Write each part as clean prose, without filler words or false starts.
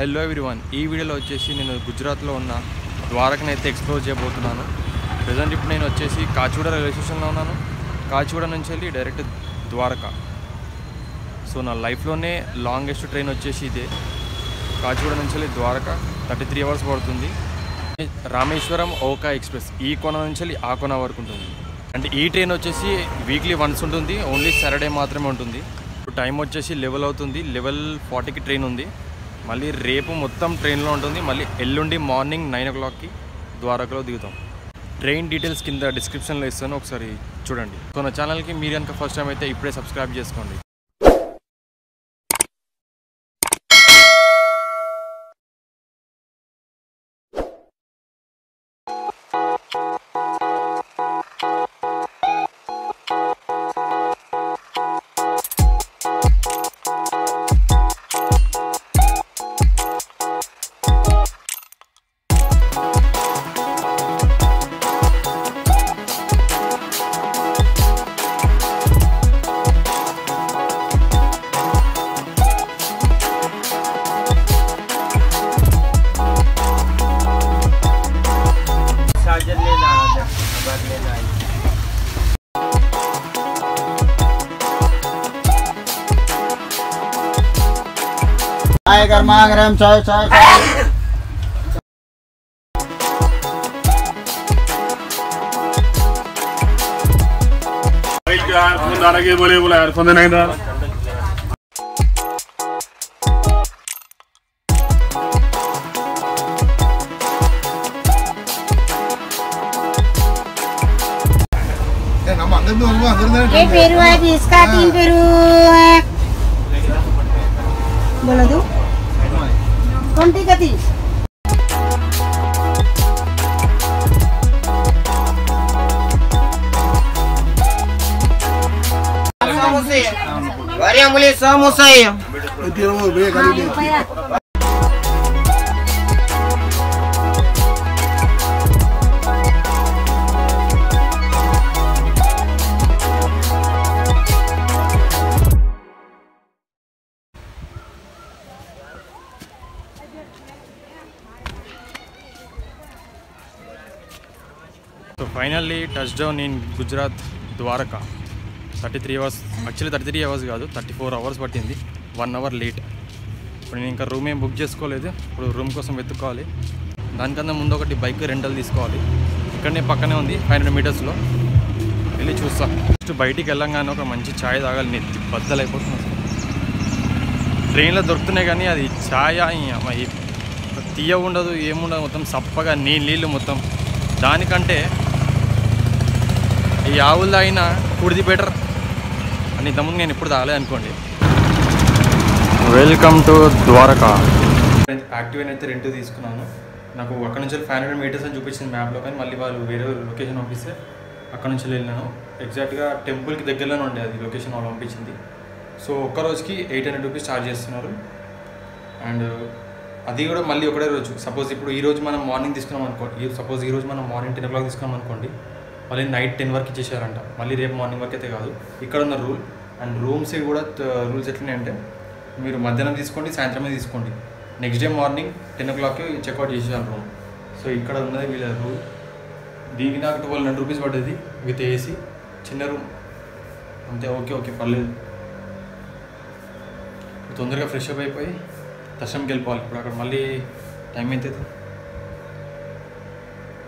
Hello everyone, ఈ వీడియోలో వచ్చేసి నేను గుజరాత్లో ఉన్న ద్వారకని అయితే ఎక్స్ప్లోర్ చేయబోతున్నాను. ప్రజెంట్ ఇప్పుడు నేను వచ్చేసి కాచిగూడ రైల్వే స్టేషన్లో ఉన్నాను. కాచిగూడ నుంచి వెళ్ళి డైరెక్ట్ ద్వారకా. సో నా లైఫ్లోనే లాంగెస్ట్ ట్రైన్ వచ్చేసి ఇదే. కాచిగూడ నుంచి వెళ్ళి ద్వారకా 33 అవర్స్ పడుతుంది. రామేశ్వరం ఓకా ఎక్స్ప్రెస్ ఈ కొన నుంచి వెళ్ళి ఆ కొన వరకు ఉంటుంది. అంటే ఈ ట్రైన్ వచ్చేసి వీక్లీ వన్స్ ఉంటుంది, ఓన్లీ సాటర్డే మాత్రమే ఉంటుంది. టైం వచ్చేసి లెవెల్ అవుతుంది, లెవెల్ 40కి ట్రైన్ ఉంది. మళ్ళీ రేపు మొత్తం ట్రైన్లో ఉంటుంది. మళ్ళీ ఎల్లుండి మార్నింగ్ 9 o'clockకి ద్వారకలో దిగుతాం. ట్రైన్ డీటెయిల్స్ కింద డిస్క్రిప్షన్లో ఇస్తాను, ఒకసారి చూడండి. సో నా ఛానల్కి మీరు కనుక ఫస్ట్ టైం అయితే ఇప్పుడే సబ్స్క్రైబ్ చేసుకోండి. गर्मा गरम चाय चाय फोन आ रहा बोले बोला यार फोन नहीं था. पेरू है इसका 3 पेरू बोला दो 20 का 30. Varian boleh samosa ya. So finally touch down in Gujarat Dwarka. 33 hours, actually 33 hours కాదు 34 అవర్స్ పట్టింది, 1 అవర్ లేట్. ఇప్పుడు నేను ఇంకా రూమ్ ఏం బుక్ చేసుకోలేదు, ఇప్పుడు రూమ్ కోసం వెతుక్కోవాలి. దానికన్నా ముందు ఒకటి బైక్ రెంటల్ తీసుకోవాలి. ఇక్కడనే పక్కనే ఉంది, 500 మీటర్స్లో వెళ్ళి చూస్తా. ఫస్ట్ బయటికి వెళ్ళంగానే ఒక మంచి ఛాయ్ తాగాలి, నెత్తి బద్దలైపోతుంది. ట్రైన్లో దొరుకుతున్నాయి కానీ అది ఛాయ్ తీయ ఉండదు, ఏముండదు, మొత్తం సప్పగా నీళ్ళు మొత్తం. దానికంటే ఈ ఆవుల్లో అయినా కుడిది బెటర్ అని ఇంతకుముందు నేను ఎప్పుడు తాగలేదు అనుకోండి. Welcome to Dwarka. యాక్టివ్ అయితే రెంట్ తీసుకున్నాను. నాకు అక్కడ నుంచి 500 మీటర్స్ అని చూపించింది మ్యాప్లో, కానీ మళ్ళీ వాళ్ళు వేరే లొకేషన్ పంపిస్తే అక్కడ నుంచి వెళ్ళినాను. ఎగ్జాక్ట్గా టెంపుల్కి దగ్గరలోనే ఉండే అది లొకేషన్ వాళ్ళు పంపించింది. సో ఒక్క రోజుకి 800 రూపీస్ ఛార్జ్ చేస్తున్నారు. అండ్ అది కూడా మళ్ళీ ఒకటే రోజు. సపోజ్ ఇప్పుడు ఈ రోజు మనం మార్నింగ్ తీసుకున్నాం అనుకోండి, సపోజ్ ఈ రోజు మనం మార్నింగ్ 10 o'clock తీసుకున్నాం అనుకోండి, మళ్ళీ నైట్ 10 వరకు ఇచ్చేసారంట. మళ్ళీ రేపు మార్నింగ్ వరకు అయితే కాదు, ఇక్కడ ఉన్న రూల్. అండ్ రూమ్స్ కూడా రూల్స్ ఎట్లున్నాయంటే, మీరు మధ్యాహ్నం తీసుకోండి, సాయంత్రమే తీసుకోండి, నెక్స్ట్ డే మార్నింగ్ 10 o'clockకి చెక్అవుట్ చేసేసారు రూమ్. సో ఇక్కడ ఉన్నది వీళ్ళ రూల్. దీనికి నాకు 1200 రూపీస్ పడ్డది విత్ ఏసీ, చిన్న రూమ్ అంతే. ఓకే పర్లేదు. తొందరగా ఫ్రెష్ అప్ అయిపోయి దర్శనంకి వెళ్ళిపోవాలి. ఇప్పుడు అక్కడ మళ్ళీ టైం ఎంత అవుతుంది,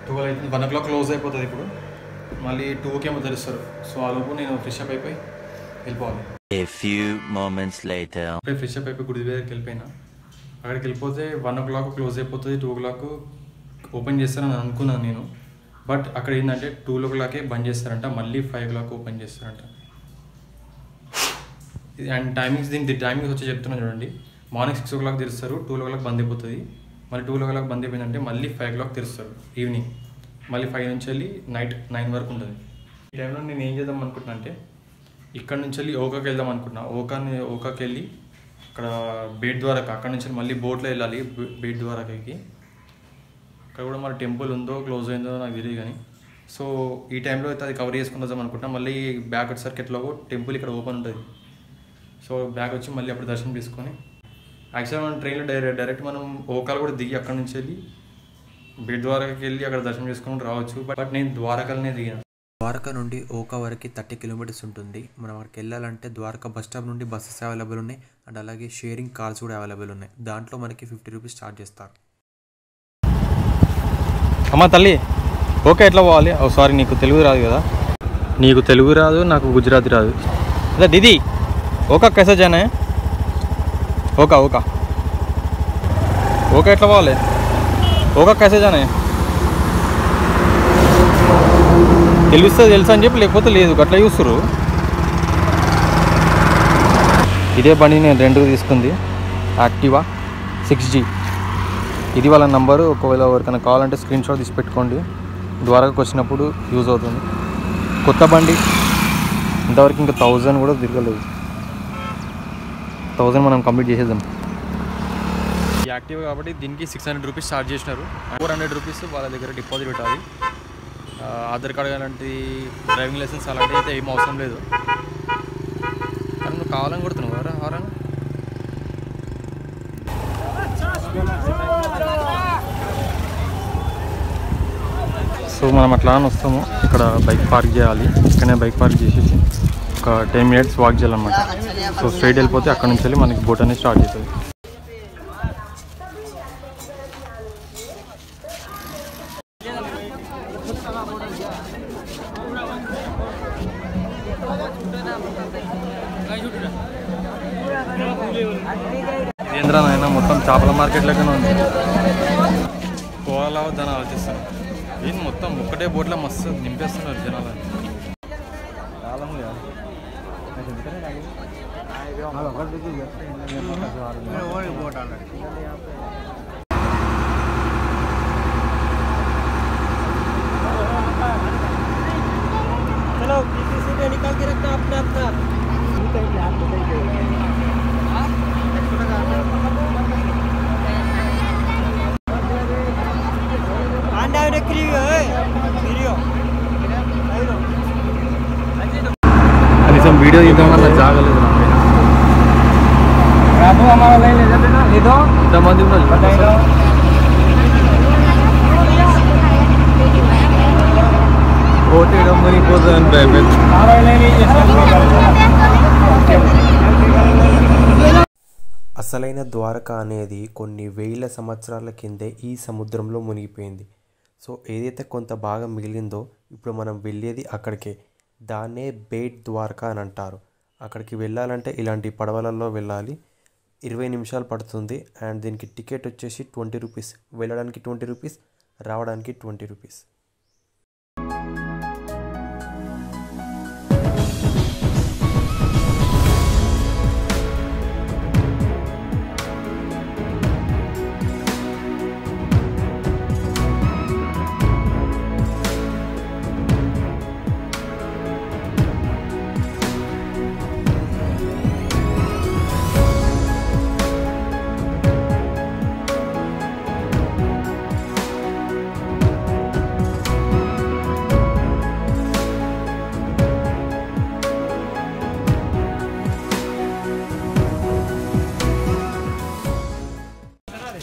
12 అవుతుంది. 1 o'clock క్లోజ్ అయిపోతుంది. ఇప్పుడు మళ్ళీ 2కి ఏమో తెరుస్తారు. సో ఆ లోపు నేను ఫ్రెష్ అప్ అయిపోయి వెళ్ళిపోవాలి. అప్పుడే ఫ్రెష్ అప్ అయిపోయి గుడి దగ్గరికి వెళ్ళిపోయినా. అక్కడికి వెళ్ళిపోతే 1 o'clock క్లోజ్ అయిపోతుంది, 2 o'clock ఓపెన్ చేస్తారని అనుకున్నాను నేను. బట్ అక్కడ ఏంటంటే 2 o'clockకే బంద్ చేస్తారంట, మళ్ళీ 5 o'clock ఓపెన్ చేస్తారంట. అండ్ దీని టైమింగ్స్ వచ్చి చెప్తున్నాను చూడండి. మార్నింగ్ 6 o'clock తెరుస్తారు, 2 o'clock బంద్ అయిపోతుంది. మళ్ళీ 2 o'clock బంద్ అయిపోయిందంటే మళ్ళీ 5 o'clock తెరుస్తారు ఈవినింగ్. మళ్ళీ 5 నుంచి వెళ్ళి నైట్ 9 వరకు ఉంటుంది. ఈ టైంలో నేను ఏం చేద్దాం అనుకుంటున్నా అంటే, ఇక్కడ నుంచి వెళ్ళి ఓకాకి వెళ్దాం అనుకుంటున్నా. ఓకాకి వెళ్ళి అక్కడ బేట్ ద్వారకా, అక్కడ నుంచి మళ్ళీ బోట్లో వెళ్ళాలి బేట్ ద్వారకాకి. అక్కడ కూడా మన టెంపుల్ ఉందో క్లోజ్ అయిందో నాకు తెలియదు కానీ. సో ఈ టైంలో అయితే అది కవర్ చేసుకుని వద్దాం అనుకుంటున్నా. మళ్ళీ బ్యాక్ సర్కిట్లో టెంపుల్ ఇక్కడ ఓపెన్ ఉంటుంది. సో బ్యాక్ వచ్చి మళ్ళీ అప్పుడు దర్శనం తీసుకొని యాక్చువల్గా మనం ట్రైన్లో డైరెక్ట్ మనం ఓకాలు కూడా దిగి అక్కడ నుంచి వెళ్ళి బేట్ ద్వారకాకి వెళ్ళి అక్కడ దర్శనం చేసుకొని రావచ్చు. బట్ నేను ద్వారకాలనే దిగాను. ద్వారకా నుండి ఓకా వరకు 30 కిలోమీటర్స్ ఉంటుంది. మనం అక్కడికి వెళ్ళాలంటే ద్వారకా బస్ స్టాప్ నుండి బస్సెస్ అవైలబుల్ ఉన్నాయి అండ్ అలాగే షేరింగ్ కార్స్ కూడా అవైలబుల్ ఉన్నాయి. దాంట్లో మనకి 50 రూపీస్ ఛార్జ్ చేస్తారు. అమ్మ తల్లి ఓకే ఎట్లా పోవాలి? సారీ నీకు తెలుగు రాదు కదా. నీకు తెలుగు రాదు, నాకు గుజరాతీ రాదు. అదే దీదీ ఓకా कैसा जाना है? ఓకా ఓకా ఓకే ఎట్లా పోవాలి? ఓకా कैसे जाना है? తెలుసు అని చెప్పి లేకపోతే లేదు అట్లా చూస్తారు. ఇదే బండి నేను రెంట్కి తీసుకుంది, యాక్టివా 6G. ఇది వాళ్ళ నంబరు. ఒకవేళ ఎవరికైనా కావాలంటే స్క్రీన్ షాట్ తీసి పెట్టుకోండి. ద్వారకాకి వచ్చినప్పుడు యూజ్ అవుతుంది. కొత్త బండి, ఇంతవరకు ఇంకా 1000 కూడా తిరగలేదు. 1000 మనం కంప్లీట్ చేసేద్దాం. ఈ యాక్టివ్ కాబట్టి దీనికి 600 రూపీస్ ఛార్జ్ చేసినారు. 400 రూపీస్ వాళ్ళ దగ్గర డిపాజిట్ పెట్టాలి. ఆధార్ కార్డు అలాంటి డ్రైవింగ్ లైసెన్స్ అలాంటివి అయితే ఏం అవసరం లేదు. కానీ నువ్వు కావాలని కొడుతున్నావు కదా హారన్. సో మనం అట్లా అని వస్తాము. ఇక్కడ బైక్ పార్క్ చేయాలి. ఇక్కడనే బైక్ పార్క్ చేసేసి ఒక 10 మినిట్స్ వాక్ చేయాలన్నమాట. సో స్ట్రైట్ వెళ్ళిపోతే అక్కడ నుంచి వెళ్ళి మనకి బోట్ అనేది స్టార్ట్ అవుతుంది. ఏంద్రా నాయన మొత్తం చేపల మార్కెట్ లెక్కనే ఉంది. పోవాలా వద్దని ఆలోచిస్తాను. ఏం మొత్తం ఒక్కటే బోట్లో మస్తు నింపేస్తున్నారు జనాలని. కనీసం వీడియో తీద్దామన్నా జాగలేదు. ఇంతమంది ఉన్నారు. పోతే మునిగిపోతుందని భయపెట్టి అసలైన ద్వారకా అనేది కొన్ని వేల సంవత్సరాల కిందే ఈ సముద్రంలో మునిగిపోయింది. సో ఏదైతే కొంత భాగం మిగిలిందో ఇప్పుడు మనం వెళ్ళేది అక్కడికే. దాన్నే బేట్ ద్వారకా అని అంటారు. అక్కడికి వెళ్ళాలంటే ఇలాంటి పడవలలో వెళ్ళాలి. 20 నిమిషాలు పడుతుంది. అండ్ దీనికి టికెట్ వచ్చేసి 20 రూపీస్. వెళ్ళడానికి 20 రూపీస్, రావడానికి 20 రూపీస్.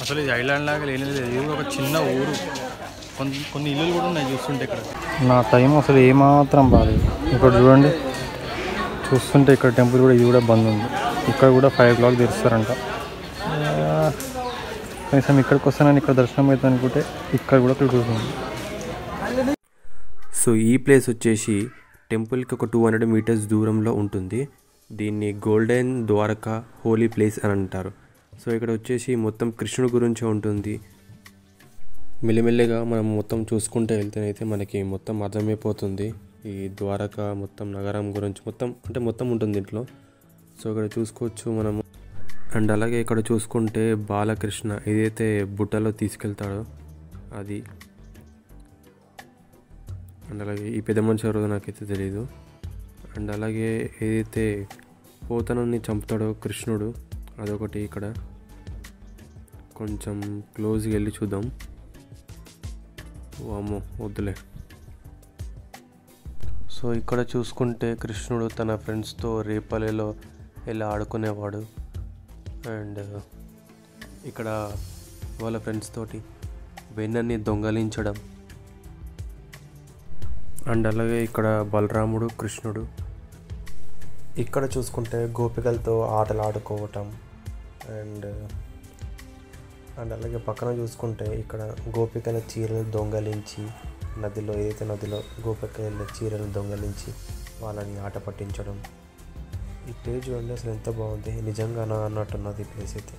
అసలు ఇది ఐలాండ్ లాగా లేనిది లేదు. ఒక చిన్న ఊరు, కొన్ని ఇల్లులు కూడా ఉన్నాయి చూస్తుంటే. ఇక్కడ నా టైం అసలు ఏమాత్రం బాగాలేదు. ఇక్కడ చూడండి, చూస్తుంటే ఇక్కడ టెంపుల్ కూడా ఇది కూడా బంద్ ఉంది. ఇక్కడ కూడా 5 o'clock తెరుస్తారంట. కనీసం ఇక్కడికి వస్తానని ఇక్కడ దర్శనం అవుతుంది అనుకుంటే ఇక్కడ కూడా క్లోజ్ ఉంది. సో ఈ ప్లేస్ వచ్చేసి టెంపుల్కి ఒక 200 మీటర్స్ దూరంలో ఉంటుంది. దీన్ని గోల్డెన్ ద్వారకా హోలీ ప్లేస్ అని అంటారు. సో ఇక్కడ వచ్చేసి మొత్తం కృష్ణుడి గురించి ఉంటుంది. మెల్లిమెల్లిగా మనం మొత్తం చూసుకుంటూ వెళ్తేనైతే మనకి మొత్తం అర్థమైపోతుంది ఈ ద్వారకా మొత్తం నగరం గురించి. మొత్తం ఉంటుంది దీంట్లో. సో ఇక్కడ చూసుకోవచ్చు మనము. అండ్ అలాగే ఇక్కడ చూసుకుంటే బాలకృష్ణ ఏదైతే బుట్టలో తీసుకెళ్తాడో అది. అండ్ అలాగే ఈ పెద్ద మనిషి ఎవరో నాకైతే తెలియదు. అండ్ అలాగే ఏదైతే పోతనని చంపుతాడో కృష్ణుడు అదొకటి. ఇక్కడ కొంచెం క్లోజ్గా వెళ్ళి చూద్దాం. వామ్మో వద్దులే. సో ఇక్కడ చూసుకుంటే కృష్ణుడు తన ఫ్రెండ్స్తో రేపల్లెలో వెళ్ళి ఆడుకునేవాడు. అండ్ ఇక్కడ వాళ్ళ ఫ్రెండ్స్ తోటి వెన్నని దొంగలించడం. అండ్ అలాగే ఇక్కడ బలరాముడు కృష్ణుడు. ఇక్కడ చూసుకుంటే గోపికలతో ఆటలు ఆడుకోవటం. అండ్ అలాగే పక్కన చూసుకుంటే ఇక్కడ గోపికల చీరలు దొంగలించి నదిలో ఏదైతే నదిలో గోపికల చీరలు దొంగలించి వాళ్ళని ఆట పట్టించడం. ఈ ప్లేస్ చూడండి అసలు ఎంత బాగుంది, నిజంగా అన్నట్టున్నది ఈ ప్లేస్ అయితే.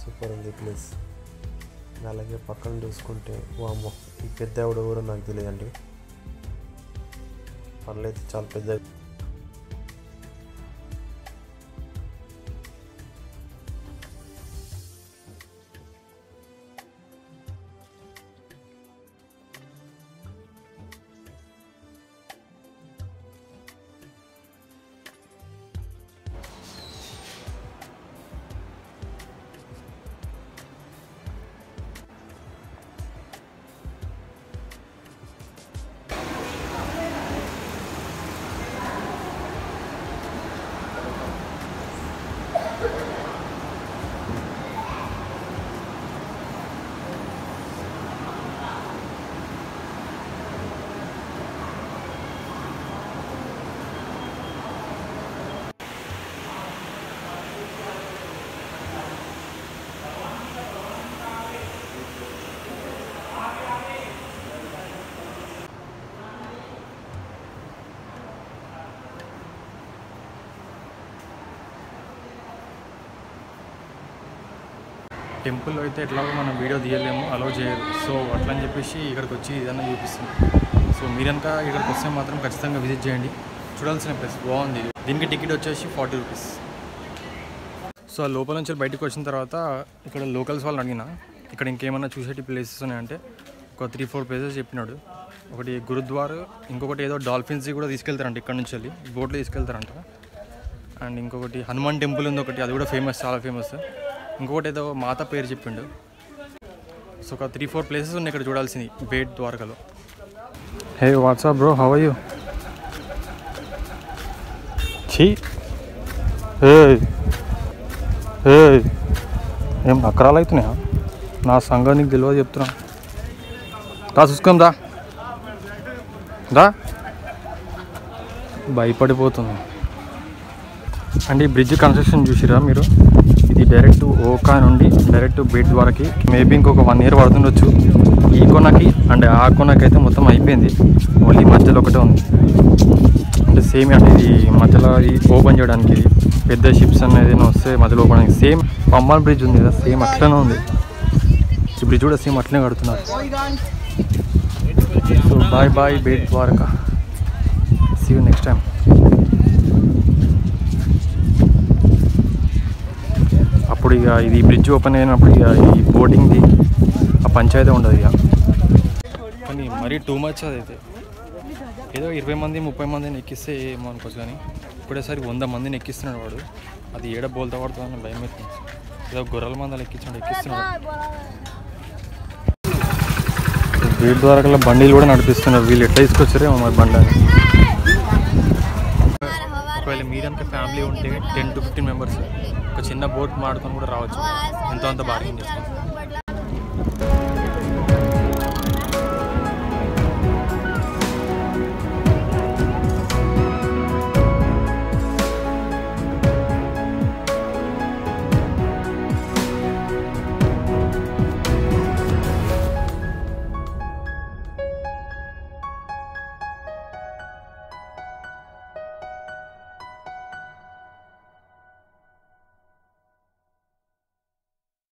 సూపర్ ఉంది ఈ ప్లేస్. అలాగే పక్కన చూసుకుంటే వామ్మో ఈ పెద్ద ఆవిడ కూడా నాకు తెలియదండి, పర్లేదు చాలా పెద్ద. టెంపుల్లో అయితే ఎట్లాగో మనం వీడియో తీయలేము, అలో చేయరు. సో అట్లా అని చెప్పేసి ఇక్కడికి వచ్చి ఏదైనా చూపిస్తుంది. సో మీరనుక ఇక్కడికి వస్తే మాత్రం ఖచ్చితంగా విజిట్ చేయండి, చూడాల్సిన ప్లేస్ బాగుంది. దీనికి టికెట్ వచ్చేసి 40 రూపీస్. సో ఆ లోపల నుంచి బయటకు వచ్చిన తర్వాత ఇక్కడ లోకల్స్ వాళ్ళని అడిగిన ఇక్కడ ఇంకేమైనా చూసేటి ప్లేసెస్ ఉన్నాయంటే ఒక 3-4 ప్లేసెస్ చెప్పినాడు. ఒకటి గురుద్వార్, ఇంకొకటి ఏదో డాల్ఫిన్స్కి కూడా తీసుకెళ్తారంట, ఇక్కడ నుంచి వెళ్ళి బోట్లో తీసుకెళ్తారంట. అండ్ ఇంకొకటి హనుమాన్ టెంపుల్ ఉంది ఒకటి, అది కూడా ఫేమస్, చాలా ఫేమస్. ఇంకొకటి ఏదో మాత పేరు చెప్పిండు. సో ఒక 3-4 ప్లేసెస్ ఉన్నాయి ఇక్కడ చూడాల్సింది బేట్ ద్వారకలో. Hey WhatsApp bro, how are you? ఛీ ఏం నకరాలు అవుతున్నాయా? నా సంఘం నీకు తెలియదు చెప్తున్నా. రా చూసుకుందా దా, భయపడిపోతుంది. అండ్ ఈ బ్రిడ్జ్ కన్స్ట్రక్షన్ చూసిరా మీరు? ఇది డైరెక్ట్ ఓకా నుండి డైరెక్ట్ బేట్ ద్వారాకి మేబీ ఇంకొక 1 year పడుతుండొచ్చు. ఈ కొనకి అండ్ ఆ కొనకి అయితే మొత్తం అయిపోయింది, ఓన్లీ మధ్యలో ఒకటే ఉంది. అంటే సేమ్ అంటే ఇది మధ్యలో ఇది ఓపెన్ చేయడానికి, పెద్ద షిప్స్ అనేది వస్తే మధ్యలో ఓపెన్ అయ్యింది. సేమ్ పంబన్ బ్రిడ్జ్ ఉంది కదా, సేమ్ అట్లనే ఉంది. ఈ బ్రిడ్జ్ కూడా సేమ్ అట్లనే కడుతున్నారు. సో బాయ్ బాయ్ బేట్ Dwarka, see you next time. అప్పుడు ఇక ఇది బ్రిడ్జ్ ఓపెన్ అయినప్పుడు ఇక ఈ బోటింగ్ది ఆ పంచాయతీ ఉండదు ఇక. కానీ మరీ టూ మచ్ అదైతే. ఏదో 20 మంది 30 మందిని ఎక్కిస్తే ఏమో అనుకోవచ్చు, కానీ ఇప్పుడేసరి 100 మందిని ఎక్కిస్తున్నాడు వాడు. అది ఏడ బోల్తా పడుతుందని భయం అవుతుంది. ఏదో గొర్రెల మందలు ఎక్కిస్తున్నాడు. బేట్ ద్వారకలో బండిలు కూడా నడిపిస్తున్నారు. వీళ్ళు ఎట్లా తీసుకొచ్చారేమో మరి బండి అని. ఒకవేళ మీరంతా ఫ్యామిలీ ఉంటే 10 to 15 మెంబర్స్ ఒక చిన్న బోట్ మాడుకొని కూడా రావచ్చు, ఎంతో అంత బార్గెన్ చేసుకోవచ్చు.